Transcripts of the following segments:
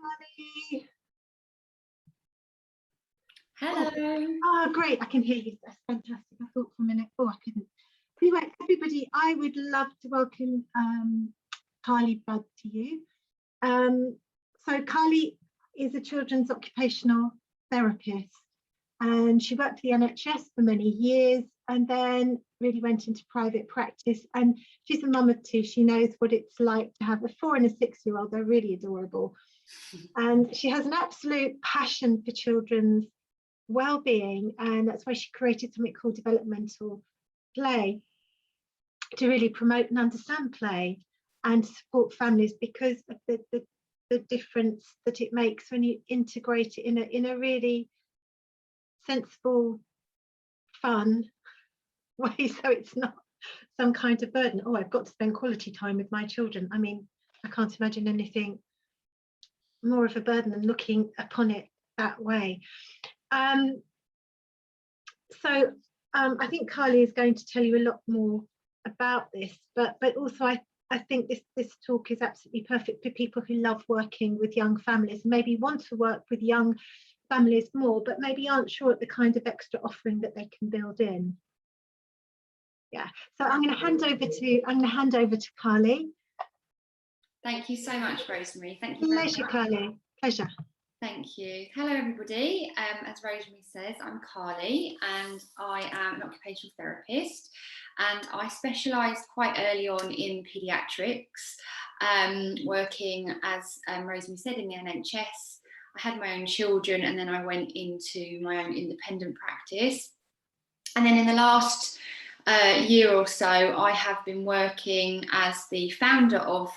Carly. Hello. Oh, great. I can hear you. That's fantastic. I thought for a minute, oh, I couldn't. Anyway, everybody, I would love to welcome Carly Budd to you. So Carly is a children's occupational therapist, and she worked for the NHS for many years and then really went into private practice. And she's a mum of two. She knows what it's like to have a 4- and 6-year-old. They're really adorable. And she has an absolute passion for children's well-being, and that's why she created something called Developmental Play, to really promote and understand play and support families, because of the difference that it makes when you integrate it in a really sensible, fun way, so it's not some kind of burden. Oh, I've got to spend quality time with my children. I mean, I can't imagine anything more of a burden than looking upon it that way. So I think Carly is going to tell you a lot more about this, but also I think this talk is absolutely perfect for people who love working with young families, maybe want to work with young families more, but maybe aren't sure at the kind of extra offering that they can build in. Yeah, so I'm going to hand over to Carly. Thank you so much, Rosemary. Thank you. Pleasure, Carly. Pleasure. Thank you. Hello, everybody. As Rosemary says, I'm Carly, and I am an occupational therapist, and I specialised quite early on in paediatrics, working, as Rosemary said, in the NHS. I had my own children, and then I went into my own independent practice. And then in the last year or so, I have been working as the founder of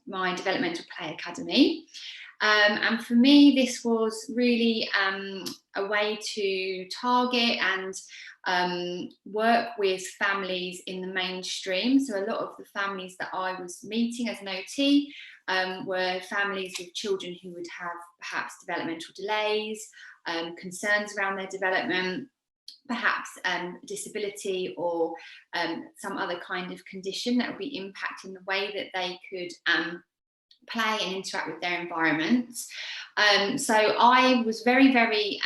my Developmental Play Academy. And for me, this was really a way to target and work with families in the mainstream. So a lot of the families that I was meeting as an OT were families with children who would have perhaps developmental delays, concerns around their development, perhaps disability or some other kind of condition that would be impacting the way that they could play and interact with their environments. So I was very, very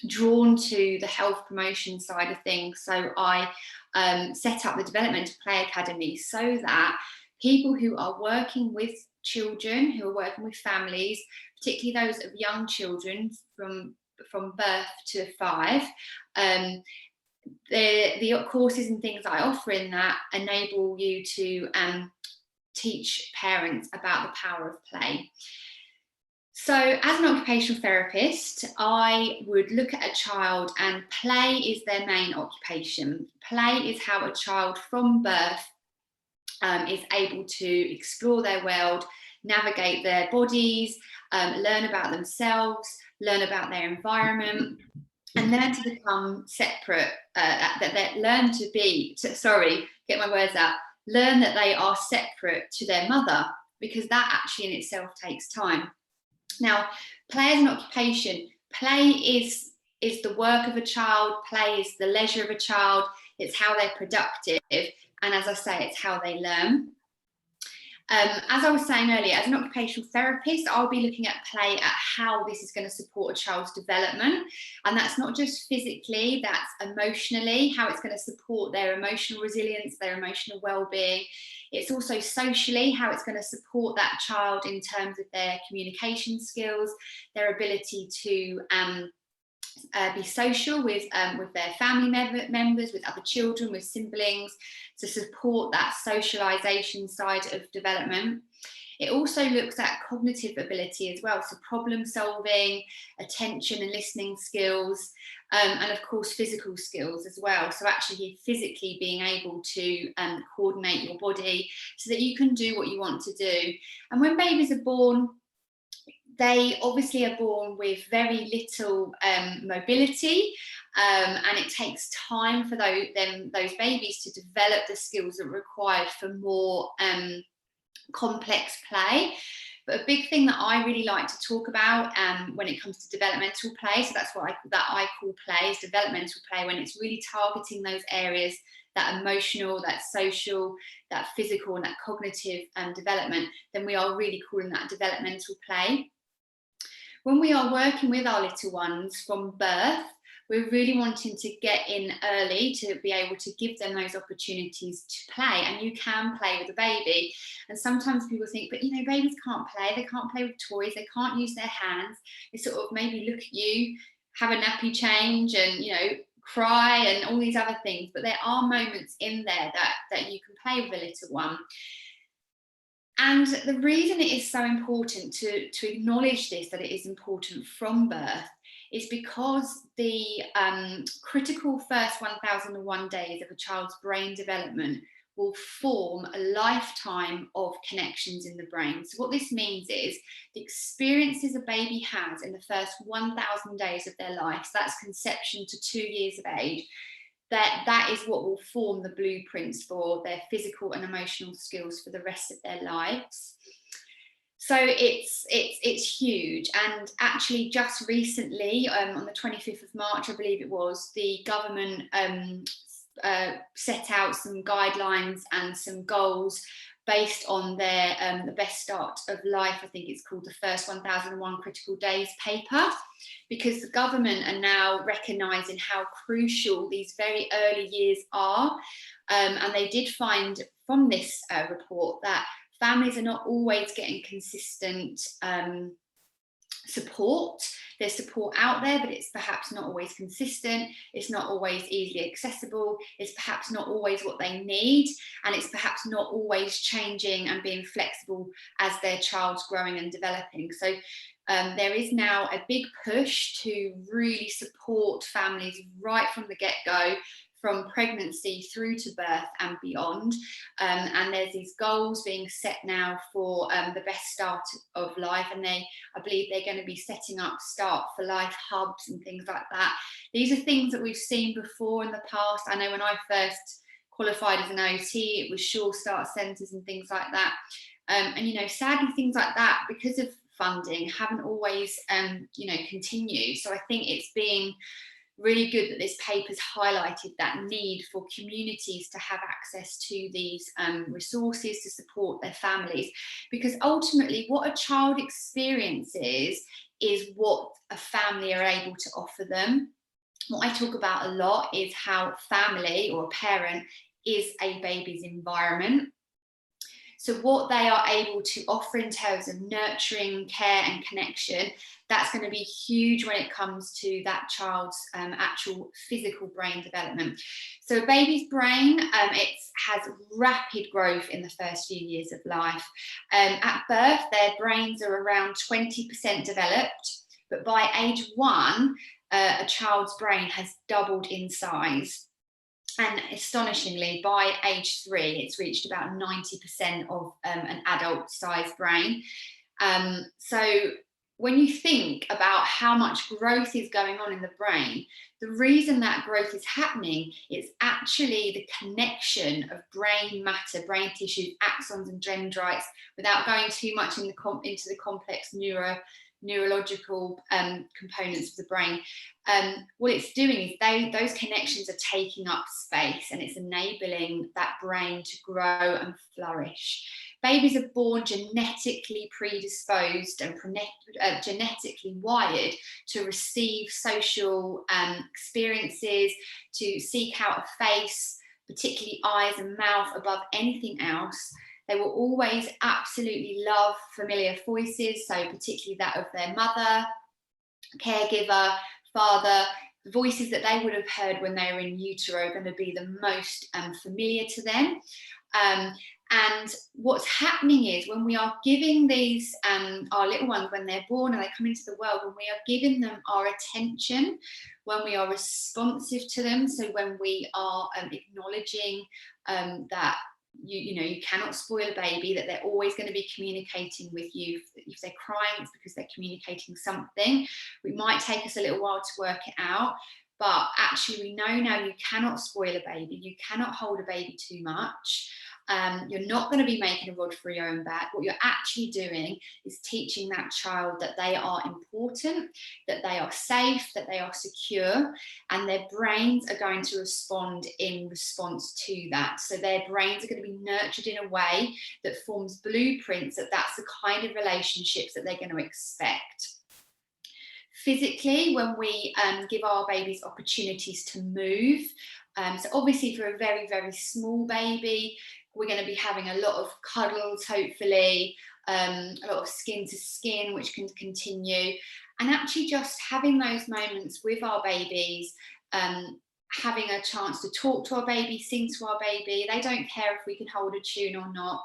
drawn to the health promotion side of things. So I set up the Developmental Play Academy so that people who are working with children, who are working with families, particularly those of young children from birth to 5, the courses and things that I offer in that enable you to teach parents about the power of play. So as an occupational therapist, I would look at a child, and play is their main occupation. Play is how a child from birth is able to explore their world, navigate their bodies, learn about themselves, learn about their environment, and learn to become separate, learn that they are separate to their mother, because that actually in itself takes time. Now, play as an occupation, play is the work of a child, play is the leisure of a child, it's how they're productive, and as I say, it's how they learn. As I was saying earlier, as an occupational therapist, I'll be looking at play at how this is going to support a child's development. And that's not just physically, that's emotionally, how it's going to support their emotional resilience, their emotional well-being. It's also socially, how it's going to support that child in terms of their communication skills, their ability to be social with their family members, with other children, with siblings, to support that socialization side of development. It also looks at cognitive ability as well, so problem solving, attention and listening skills, and of course physical skills as well. So actually physically being able to coordinate your body so that you can do what you want to do. And when babies are born, they obviously are born with very little mobility, and it takes time for those babies to develop the skills that are required for more complex play. But a big thing that I really like to talk about when it comes to developmental play, so that's what I call play, is developmental play, when it's really targeting those areas that emotional, that social, that physical and that cognitive development, then we are really calling that developmental play. When we are working with our little ones from birth, we're really wanting to get in early to be able to give them those opportunities to play. And you can play with a baby. And sometimes people think, but babies can't play. They can't play with toys. They can't use their hands. They sort of maybe look at you, have a nappy change and, cry and all these other things. But there are moments in there that you can play with a little one. And the reason it is so important to acknowledge this, that it is important from birth, is because the critical first 1001 days of a child's brain development will form a lifetime of connections in the brain. So what this means is the experiences a baby has in the first 1000 days of their life, so that's conception to 2 years of age, that is what will form the blueprints for their physical and emotional skills for the rest of their lives. So it's huge. And actually just recently, on the 25th of March, I believe it was, the government set out some guidelines and some goals based on their the best start of life, I think it's called, the first 1001 critical days paper, because the government are now recognising how crucial these very early years are. And they did find from this report that families are not always getting consistent support. There's support out there, but it's perhaps not always consistent. It's not always easily accessible. It's perhaps not always what they need. And it's perhaps not always changing and being flexible as their child's growing and developing. So there is now a big push to really support families right from the get-go, from pregnancy through to birth and beyond. And there's these goals being set now for the best start of life. And I believe they're going to be setting up Start for Life hubs and things like that. These are things that we've seen before in the past. I know when I first qualified as an OT, it was Sure Start centres and things like that. And sadly, things like that, because of funding, haven't always continued. So I think it's being really good that this paper's highlighted that need for communities to have access to these resources to support their families, because ultimately what a child experiences is what a family are able to offer them. What I talk about a lot is how family or a parent is a baby's environment. So what they are able to offer in terms of nurturing, care and connection, that's going to be huge when it comes to that child's actual physical brain development. So a baby's brain, it has rapid growth in the first few years of life. At birth, their brains are around 20% developed, but by age 1, a child's brain has doubled in size. And astonishingly, by age 3, it's reached about 90% of an adult-sized brain. So when you think about how much growth is going on in the brain, the reason that growth is happening is actually the connection of brain matter, brain tissues, axons and dendrites, without going too much into the complex neurological components of the brain. What it's doing is those connections are taking up space, and it's enabling that brain to grow and flourish. Babies are born genetically predisposed and genetically wired to receive social experiences, to seek out a face, particularly eyes and mouth, above anything else. They will always absolutely love familiar voices, so particularly that of their mother, caregiver, father. The voices that they would have heard when they were in utero are going to be the most familiar to them. And what's happening is, when we are giving these, our little ones, when they're born and they come into the world, when we are giving them our attention, when we are responsive to them, so when we are acknowledging that you cannot spoil a baby, that they're always going to be communicating with you. If they're crying, it's because they're communicating something. It might take us a little while to work it out, but actually we know now you cannot spoil a baby, you cannot hold a baby too much. You're not going to be making a rod for your own back. What you're actually doing is teaching that child that they are important, that they are safe, that they are secure, and their brains are going to respond in response to that. So their brains are going to be nurtured in a way that forms blueprints that that's the kind of relationships that they're going to expect. Physically, when we give our babies opportunities to move, so obviously for a very, very small baby, we're going to be having a lot of cuddles, hopefully, a lot of skin to skin, which can continue. And actually just having those moments with our babies, having a chance to talk to our baby, sing to our baby. They don't care if we can hold a tune or not.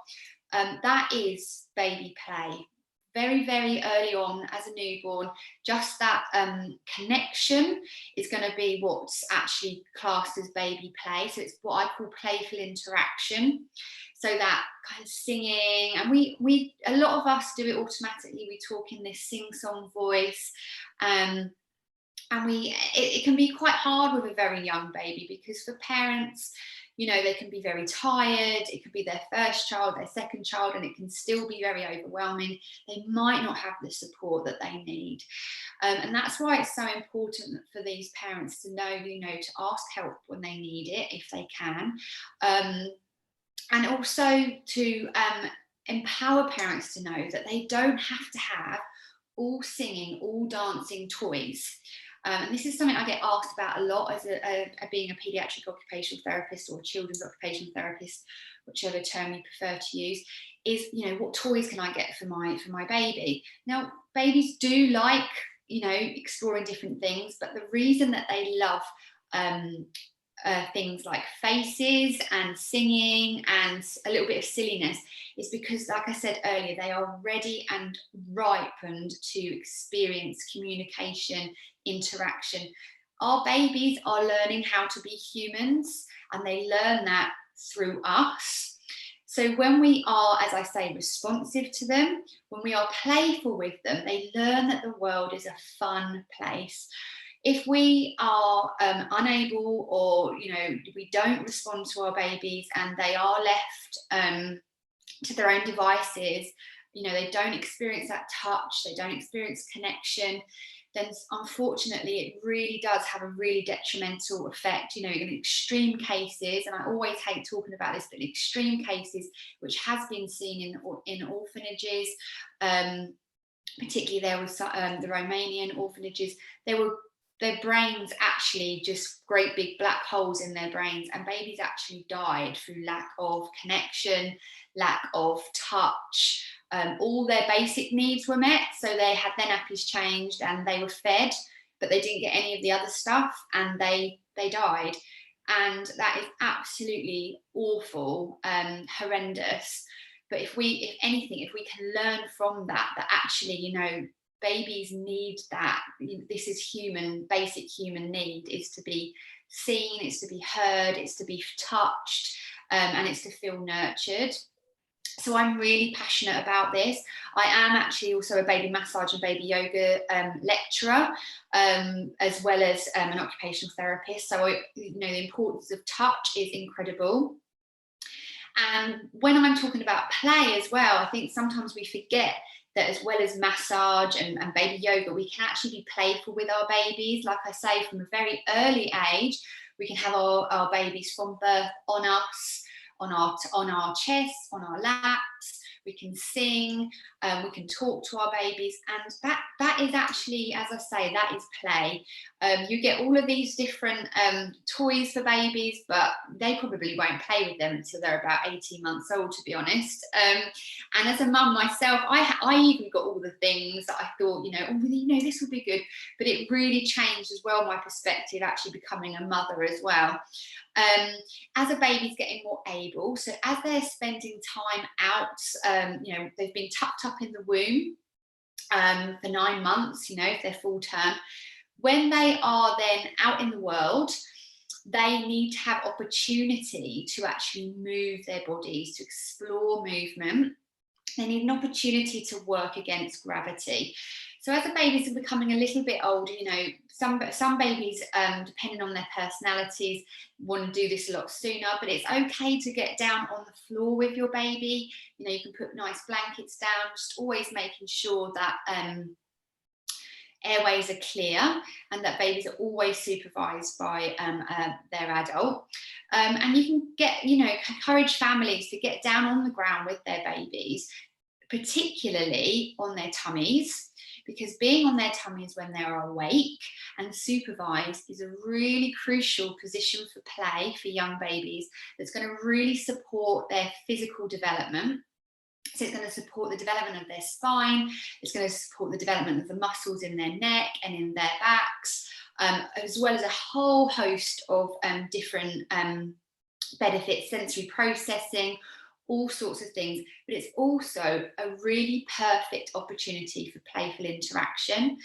That is baby play. Very, very early on as a newborn, just that connection is going to be what's actually classed as baby play. So it's what I call playful interaction. So that kind of singing, and we a lot of us do it automatically. We talk in this sing-song voice, and it can be quite hard with a very young baby, because for parents, you know, they can be very tired. It could be their first child, their second child, and it can still be very overwhelming. They might not have the support that they need. And that's why it's so important for these parents to know, you know, to ask help when they need it, if they can. And also to empower parents to know that they don't have to have all singing, all dancing toys. And this is something I get asked about a lot as being a paediatric occupational therapist or a children's occupational therapist, whichever term you prefer to use, is, you know, what toys can I get for my baby? Now, babies do like, you know, exploring different things, but the reason that they love things like faces and singing and a little bit of silliness is because, like I said earlier, they are ready and ripened to experience communication, interaction. Our babies are learning how to be humans, and they learn that through us. So when we are, as I say, responsive to them, when we are playful with them, they learn that the world is a fun place. If we are unable, or, you know, we don't respond to our babies and they are left to their own devices, you know, they don't experience that touch, they don't experience connection, then unfortunately it really does have a really detrimental effect. You know, in extreme cases, and I always hate talking about this, but in extreme cases, which has been seen in orphanages, particularly there was the Romanian orphanages, their brains actually just great big black holes in their brains, and babies actually died through lack of connection, lack of touch. All their basic needs were met, so they had their nappies changed and they were fed, but they didn't get any of the other stuff, and they died. And that is absolutely awful, horrendous. But if anything, if we can learn from that actually, you know, babies need that. This is human, basic human need, is to be seen, it's to be heard, it's to be touched, and it's to feel nurtured. So I'm really passionate about this. I am actually also a baby massage and baby yoga lecturer, as well as an occupational therapist. So you know, the importance of touch is incredible. And when I'm talking about play as well, I think sometimes we forget that as well as massage and baby yoga, we can actually be playful with our babies. Like I say, from a very early age, we can have our babies from birth on us, on our chests, on our laps. We can sing, we can talk to our babies, and that is actually, as I say, that is play. You get all of these different toys for babies, but they probably won't play with them until they're about 18 months old, to be honest. And as a mum myself, I even got all the things that I thought, you know, this would be good, but it really changed as well my perspective, actually becoming a mother as well. As a baby's getting more able, so as they're spending time out, you know, they've been tucked up in the womb for 9 months, you know, if they're full term. When they are then out in the world, they need to have opportunity to actually move their bodies, to explore movement. They need an opportunity to work against gravity. So as the babies are becoming a little bit older, you know, some babies, depending on their personalities, want to do this a lot sooner, but it's okay to get down on the floor with your baby. You know, you can put nice blankets down, just always making sure that airways are clear and that babies are always supervised by their adult. And you can get, you know, encourage families to get down on the ground with their babies, particularly on their tummies, because being on their tummies when they're awake and supervised is a really crucial position for play for young babies that's going to really support their physical development. So it's going to support the development of their spine, it's going to support the development of the muscles in their neck and in their backs, as well as a whole host of different benefits, sensory processing, all sorts of things. But it's also a really perfect opportunity for playful interaction.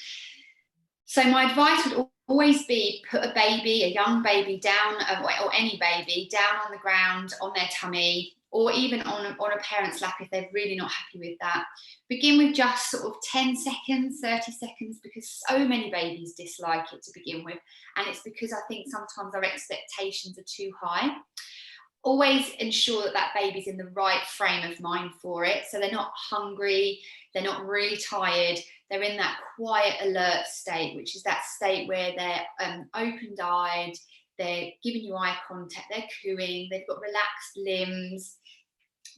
So my advice would always be put a baby, a young baby down, or any baby down on the ground, on their tummy, or even on a parent's lap if they're really not happy with that. Begin with just sort of 10 seconds, 30 seconds, because so many babies dislike it to begin with. And it's because I think sometimes our expectations are too high. Always ensure that that baby's in the right frame of mind for it. So they're not hungry, they're not really tired, they're in that quiet, alert state, which is that state where they're open-eyed, they're giving you eye contact, they're cooing, they've got relaxed limbs.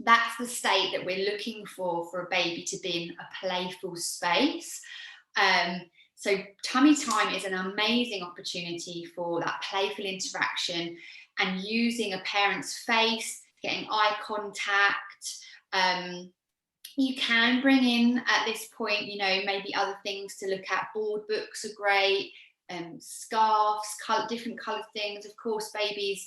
That's the state that we're looking for a baby to be in a playful space. So tummy time is an amazing opportunity for that playful interaction and using a parent's face, getting eye contact. You can bring in at this point, you know, maybe other things to look at. Board books are great, scarves, different coloured things. Of course, babies,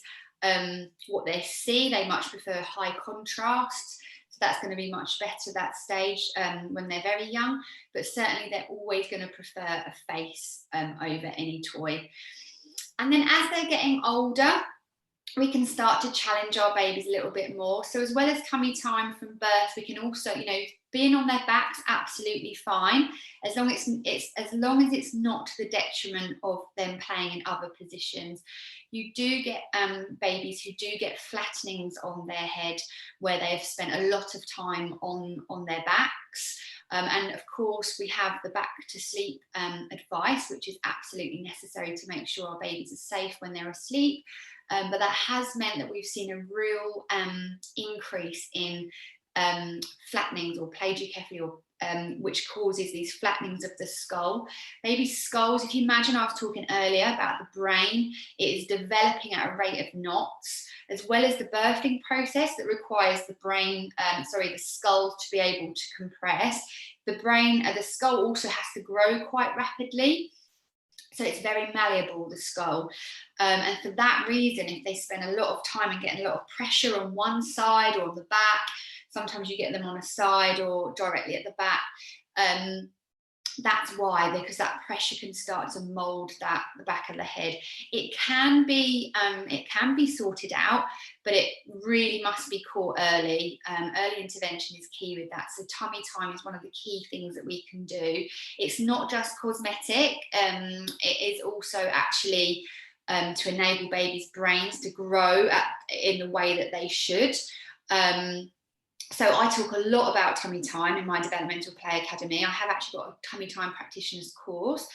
what they see, they much prefer high contrast. So that's going to be much better that stage when they're very young. But certainly they're always going to prefer a face over any toy. And then as they're getting older, we can start to challenge our babies a little bit more. So as well as tummy time from birth, we can also, you know, being on their backs, absolutely fine, as long as it's not to the detriment of them playing in other positions. You do get babies who do get flattenings on their head where they've spent a lot of time on their backs. And of course, we have the back to sleep advice, which is absolutely necessary to make sure our babies are safe when they're asleep. But that has meant that we've seen a real increase in flattenings or plagioccephaly, or which causes these flattenings of the skull. Baby skulls, if you imagine, I was talking earlier about the brain, it is developing at a rate of knots, as well as the birthing process that requires the brain, the skull to be able to compress. The skull also has to grow quite rapidly. So it's very malleable, the skull. And for that reason, if they spend a lot of time and getting a lot of pressure on one side or on the back, sometimes you get them on a side or directly at the back. That's why, because that pressure can start to mold the back of the head. It can be sorted out, but it really must be caught early. Early intervention is key with that. So tummy time is one of the key things that we can do. It's not just cosmetic. It is also actually to enable babies' brains to grow in the way that they should. So I talk a lot about tummy time in my Developmental Play Academy. I have actually got a tummy time practitioner's course.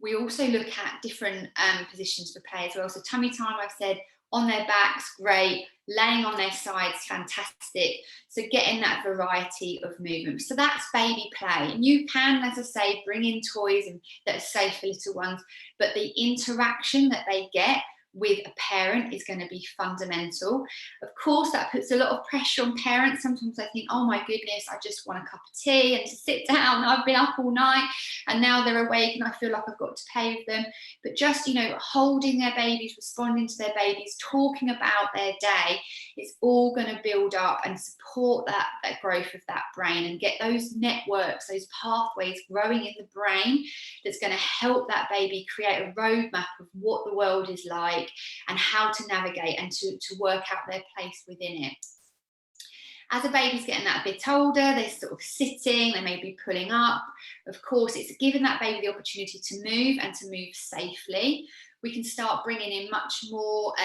We also look at different positions for play as well. So tummy time, I've said, on their backs, great. Laying on their sides, fantastic. So getting that variety of movement. So that's baby play. And you can, as I say, bring in toys that are safe for little ones, but the interaction that they get with a parent is going to be fundamental. Of course, that puts a lot of pressure on parents. Sometimes I think, oh my goodness, I just want a cup of tea and to sit down. I've been up all night and now they're awake and I feel like I've got to play with them. But just, you know, holding their babies, responding to their babies, talking about their day, it's all going to build up and support that growth of that brain and get those networks, those pathways growing in the brain that's going to help that baby create a roadmap of what the world is like and how to navigate and to work out their place within it. As a baby's getting that a bit older, they're sort of sitting, they may be pulling up. Of course, it's giving that baby the opportunity to move and to move safely. We can start bringing in much more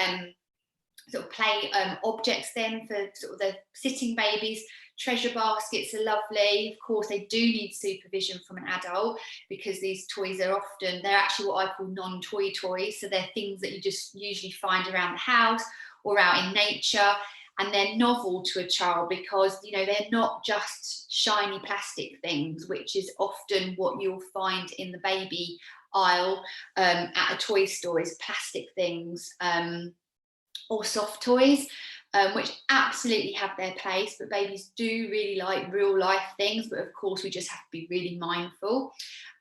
sort of play objects then for sort of the sitting babies. Treasure baskets are lovely. Of course, they do need supervision from an adult, because these toys are often, they're actually what I call non-toy toys. So they're things that you just usually find around the house or out in nature. And they're novel to a child because, you know, they're not just shiny plastic things, which is often what you'll find in the baby aisle at a toy store, is plastic things or soft toys, which absolutely have their place. But babies do really like real life things. But of course, we just have to be really mindful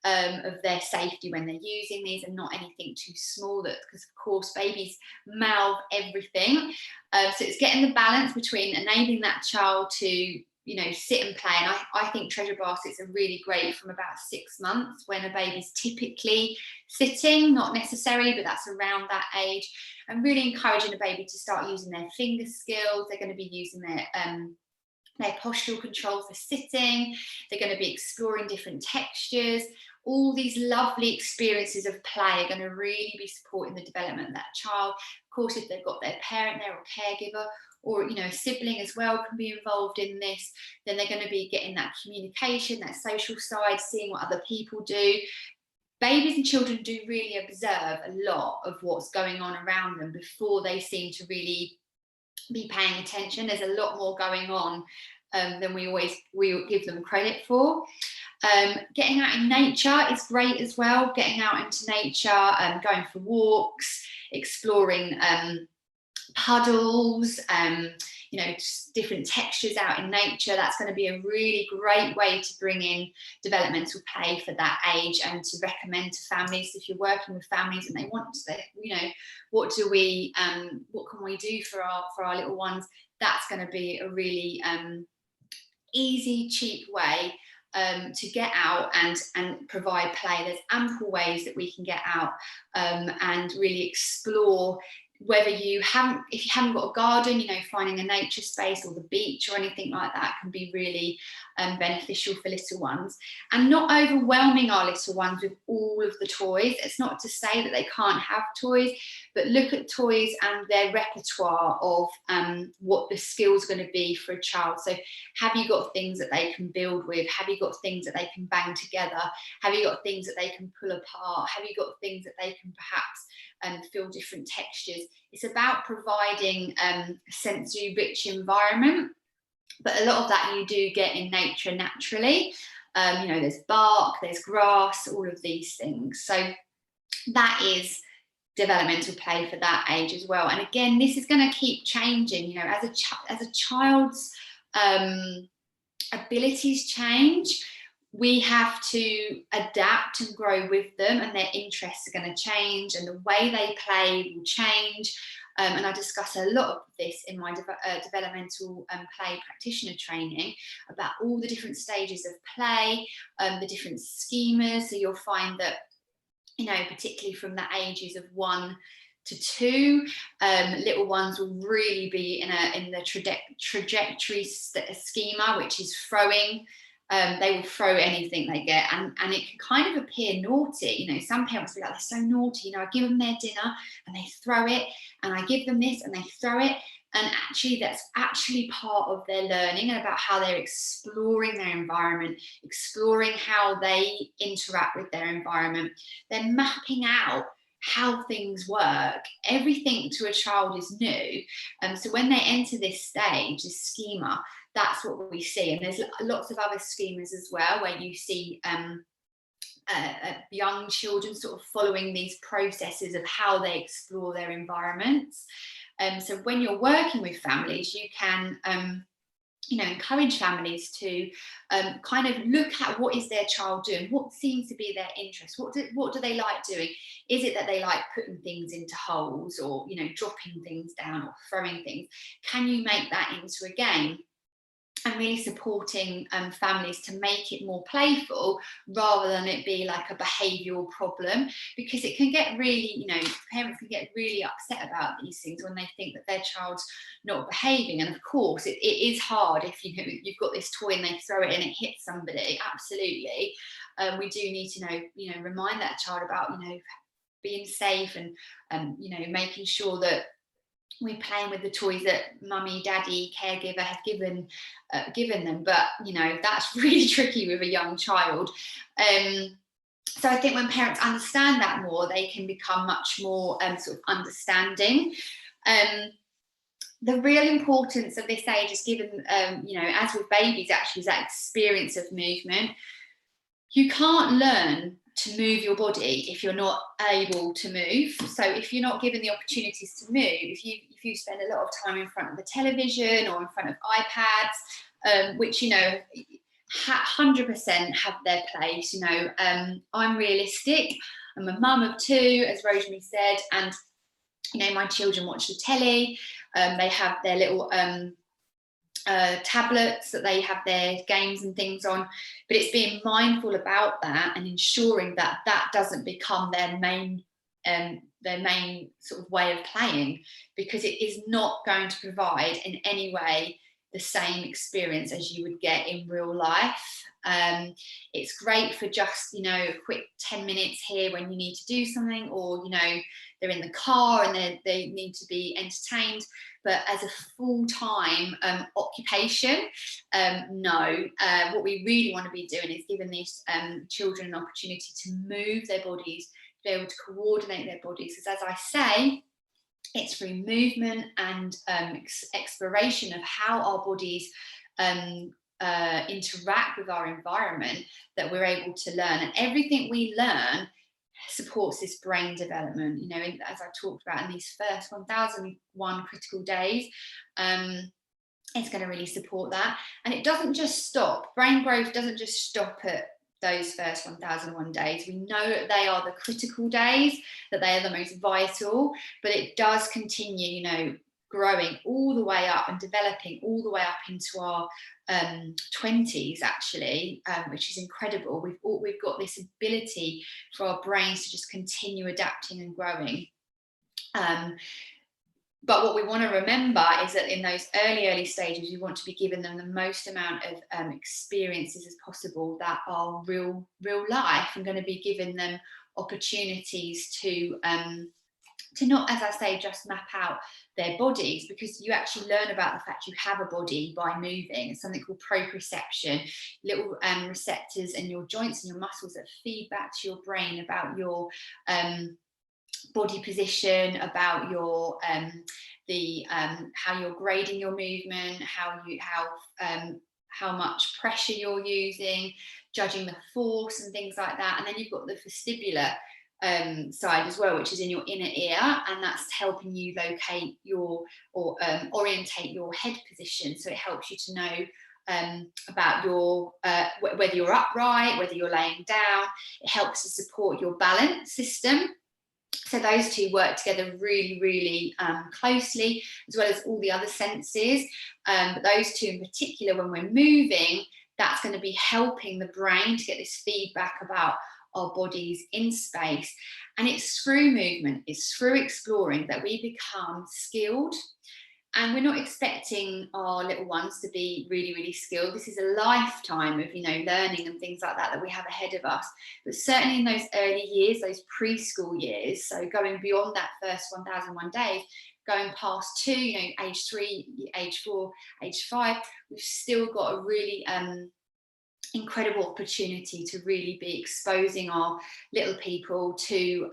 of their safety when they're using these, and not anything too small, that, because of course babies mouth everything. So it's getting the balance between enabling that child to, you know, sit and play. And I think treasure baskets are really great from about 6 months, when a baby's typically sitting, not necessarily, but that's around that age, and really encouraging a baby to start using their finger skills. They're going to be using their postural control for sitting. They're going to be exploring different textures. All these lovely experiences of play are going to really be supporting the development of that child. Of course, if they've got their parent there or caregiver, or, you know, a sibling as well can be involved in this, then they're going to be getting that communication, that social side, seeing what other people do. Babies and children do really observe a lot of what's going on around them before they seem to really be paying attention. There's a lot more going on than we give them credit for. Getting out in nature is great as well. Getting out into nature, going for walks, exploring puddles, you know, different textures out in nature. That's going to be a really great way to bring in developmental play for that age, and to recommend to families, if you're working with families and they want to, you know, what can we do for our little ones? That's going to be a really easy, cheap way to get out and provide play. There's ample ways that we can get out and really explore. Whether if you haven't got a garden, you know, finding a nature space or the beach or anything like that can be really beneficial for little ones. And not overwhelming our little ones with all of the toys. It's not to say that they can't have toys, but look at toys and their repertoire of what the skill's going to be for a child. So have you got things that they can build with? Have you got things that they can bang together? Have you got things that they can pull apart? Have you got things that they can perhaps feel different textures? It's about providing a sensory rich environment, but a lot of that you do get in nature naturally. You know, there's bark, there's grass, all of these things. So that is developmental play for that age as well. And again, this is going to keep changing. You know, as a child's abilities change, we have to adapt and grow with them, and their interests are going to change, and the way they play will change. And I discuss a lot of this in my developmental play practitioner training, about all the different stages of play, the different schemas. So you'll find that, you know, particularly from the ages of 1 to 2, little ones will really be in the trajectory schema, which is throwing. They will throw anything they get, and it can kind of appear naughty. You know, some parents will be like, they're so naughty. You know, I give them their dinner and they throw it, and I give them this and they throw it. And actually, that's actually part of their learning, and about how they're exploring their environment, exploring how they interact with their environment. They're mapping out how things work. Everything to a child is new. So when they enter this stage, this schema, that's what we see. And there's lots of other schemas as well, where you see young children sort of following these processes of how they explore their environments. So when you're working with families, you can you know, encourage families to kind of look at what is their child doing, what seems to be their interest, what do they like doing? Is it that they like putting things into holes, or, you know, dropping things down or throwing things? Can you make that into a game? and really supporting families to make it more playful rather than it be like a behavioural problem, because it can get really, you know, parents can get really upset about these things when they think that their child's not behaving. And of course it is hard if you've got this toy and they throw it and it hits somebody. Absolutely. We do need to remind that child about being safe and making sure that we're playing with the toys that mummy, daddy, caregiver have given them. But that's really tricky with a young child. So I think when parents understand that more, they can become much more sort of understanding. The real importance of this age is given, as with babies, actually, is that experience of movement. You can't learn to move your body if you're not able to move. So if you're not given the opportunities to move, if you spend a lot of time in front of the television or in front of iPads, which 100% have their place. I'm realistic. I'm a mum of 2, as Rosemary said, and my children watch the telly. They have their little tablets that they have their games and things on, but it's being mindful about that and ensuring that that doesn't become their main sort of way of playing, because it is not going to provide in any way the same experience as you would get in real life. It's great for just a quick 10 minutes here when you need to do something, or they're in the car and they need to be entertained. But as a full-time occupation, no. What we really want to be doing is giving these children an opportunity to move their bodies, to be able to coordinate their bodies. Because as I say, it's through movement and exploration of how our bodies interact with our environment that we're able to learn. And everything we learn supports this brain development. As I talked about in these first 1001 critical days, it's going to really support that. And it doesn't just stop. Brain growth doesn't just stop at those first 1001 days. We know that they are the critical days, that they are the most vital, but it does continue, growing all the way up and developing all the way up into our 20s, actually, which is incredible. We've got this ability for our brains to just continue adapting and growing. But what we want to remember is that in those early stages, we want to be giving them the most amount of experiences as possible that are real life, and going to be giving them opportunities to not, as I say, just map out their bodies, because you actually learn about the fact you have a body by moving. It's something called proprioception, little receptors in your joints and your muscles that feed back to your brain about your body position, about your how you're grading your movement, how much pressure you're using, judging the force and things like that. And then you've got the vestibular side as well, which is in your inner ear, and that's helping you locate orientate your head position. So it helps you to know about your whether you're upright, whether you're laying down. It helps to support your balance system. So those two work together really, really closely, as well as all the other senses. But those two in particular, when we're moving, that's going to be helping the brain to get this feedback about our bodies in space. And it's through movement, it's through exploring that we become skilled. And we're not expecting our little ones to be really, really skilled. This is a lifetime of, learning and things like that we have ahead of us. But certainly in those early years, those preschool years, so going beyond that first 1001 days, going past 2, age 3, age 4, age 5, we've still got a really incredible opportunity to really be exposing our little people to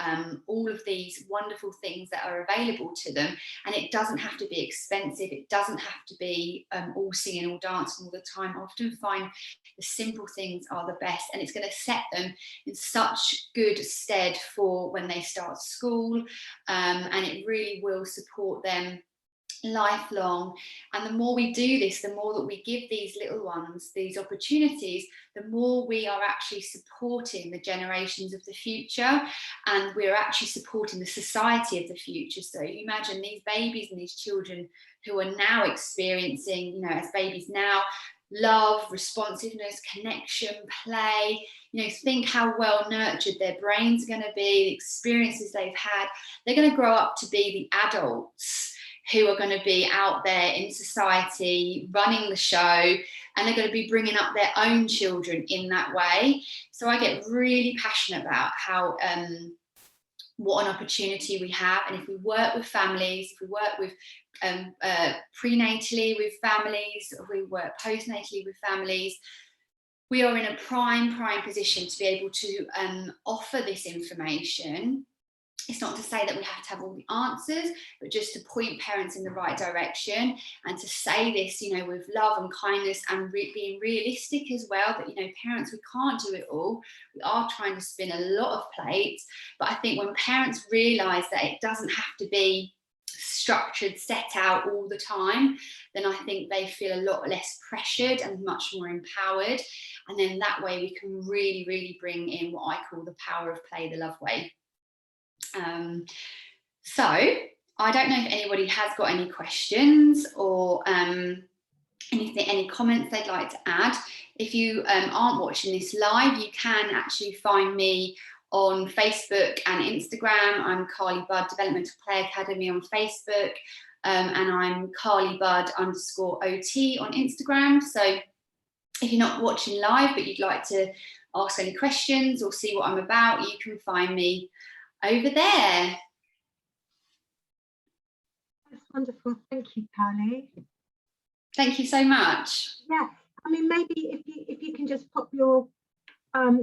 all of these wonderful things that are available to them. And it doesn't have to be expensive. It doesn't have to be all singing, all dancing all the time. I often find the simple things are the best, and it's going to set them in such good stead for when they start school, and it really will support them lifelong. And the more we do this, the more that we give these little ones these opportunities, the more we are actually supporting the generations of the future, and we're actually supporting the society of the future. So you imagine these babies and these children who are now experiencing, as babies now, love, responsiveness, connection, play. You know, think how well nurtured their brains are going to be, the experiences they've had. They're going to grow up to be the adults who are going to be out there in society running the show, and they're going to be bringing up their own children in that way. So I get really passionate about how what an opportunity we have. And if we work with families, if we work with prenatally with families, if we work postnatally with families, we are in a prime position to be able to offer this information. It's not to say that we have to have all the answers, but just to point parents in the right direction, and to say this, you know, with love and kindness, and being realistic as well, that, you know, parents, we can't do it all. We are trying to spin a lot of plates, but I think when parents realise that it doesn't have to be structured, set out all the time, then I think they feel a lot less pressured and much more empowered. And then that way we can really bring in what I call the power of play the love way. So I don't know if anybody has got any questions or any comments they'd like to add. If you aren't watching this live, you can actually find me on Facebook and Instagram. I'm Carly Budd, Developmental Play Academy on Facebook, and I'm Carly Budd _OT on Instagram. So if you're not watching live but you'd like to ask any questions or see what I'm about, you can find me over there. That's wonderful. Thank you, Carly. Thank you so much. Yeah, I mean, maybe if you can just pop your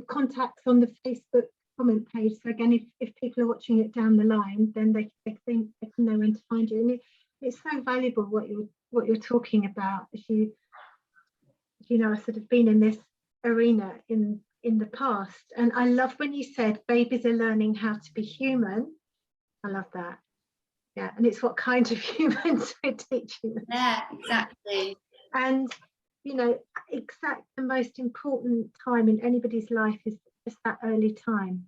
contacts on the Facebook comment page. So again, if people are watching it down the line, then they can know when to find you. And it's so valuable what you're talking about, as you know, I've sort of been in this arena in the past. And I love when you said babies are learning how to be human. I love that. Yeah, and it's what kind of humans we're teaching them. Yeah, exactly. And, you know, the most important time in anybody's life is just that early time.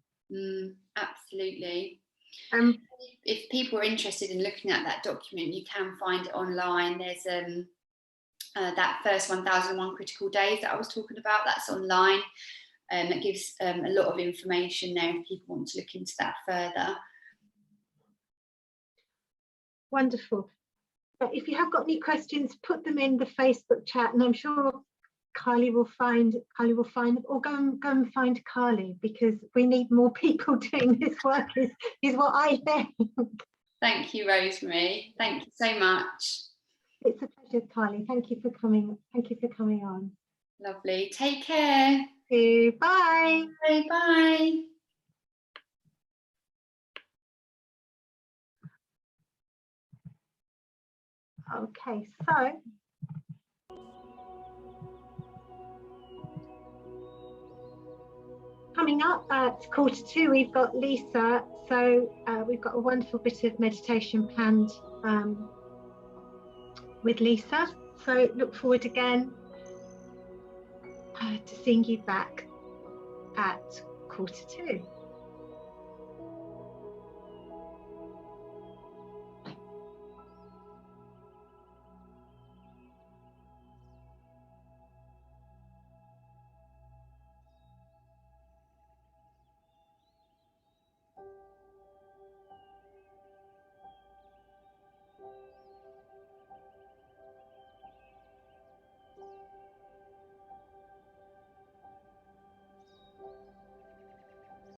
Absolutely. If people are interested in looking at that document, you can find it online. There's that first 1001 critical days that I was talking about, that's online. That gives a lot of information there if people want to look into that further. Wonderful. If you have got any questions, put them in the Facebook chat, and I'm sure Carly will find, or go and find Carly, because we need more people doing this work, is what I think. Thank you, Rosemary. Thank you so much. It's a pleasure, Carly. Thank you for coming. Thank you for coming on. Lovely. Take care. Bye. Bye. Bye. Okay, so coming up at 2:45, we've got Lisa. So we've got a wonderful bit of meditation planned with Lisa. So look forward again to seeing you back at 2:45.